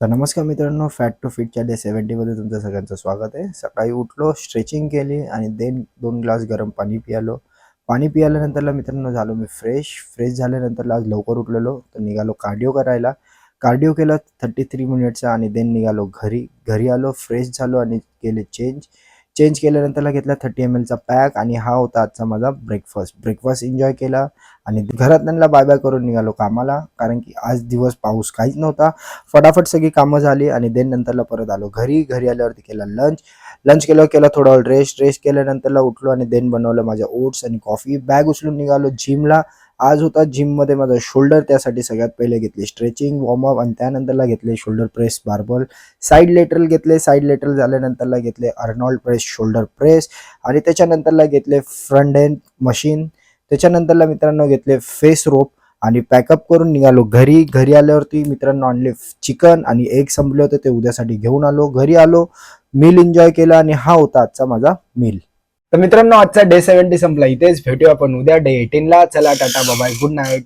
तर नमस्कार मित्रांनो, फॅट टू फिटच्या डे 70 मध्ये तुमचं सगळ्यांचं स्वागत आहे. सकाळी उठलो, स्ट्रेचिंग केली आणि देन 2 ग्लास गरम पाणी पियालो. पाणी पिल्यानंतरला मित्रांनो झालो मी फ्रेश झाल्यानंतरला आज लवकर उठलेलो, तर निघालो कार्डिओ करायला. कार्डिओ केला 33 मिनिटचा आणि देन निघालो घरी. घरी आलो, फ्रेश झालो आणि केले चेंज. चेंज केल्यानंतरला घेतला 30 ml चा पॅक आणि हा होता आजचा माझा ब्रेकफास्ट एन्जॉय केला आणि घरातल्यांना बाय बाय करून निघालो कामाला, कारण की आज दिवस पाऊस काहीच नव्हता. फटाफट सगळी कामं झाली आणि देन नंतरला परत आलो घरी आल्यावरती केला लंच केला थोडा वेळ रेस्ट केल्यानंतरला उठलो आणि देन बनवलं माझ्या ओट्स आणि कॉफी. बॅग उचलून निघालो जिमला. आज होता जिममध्ये माझा शोल्डर, त्यासाठी सगळ्यात पहिले घेतली स्ट्रेचिंग वॉर्मअप आणि त्यानंतरला घेतले shoulder press barbell. Side lateral झाल्यानंतरला घेतले अर्नॉल्ड प्रेस शोल्डर प्रेस आणि त्याच्यानंतरला घेतले फ्रंट एंड मशीन. त्याच्यानंतरला मित्रांनो घेतले फेस रोप आणि पॅकअप करून निघालो घरी आल्यावरती मित्रांनो आणले चिकन आणि एग संपले होते, ते उद्यासाठी घेऊन आलो. घरी आलो, मील एन्जॉय केला आणि हा होता आजचा माझा मील. तर मित्रांनो आजचा डे 70 संपला. इथेच भेटूया आपण उद्या डे 18 ला. चला tata bye bye, good night.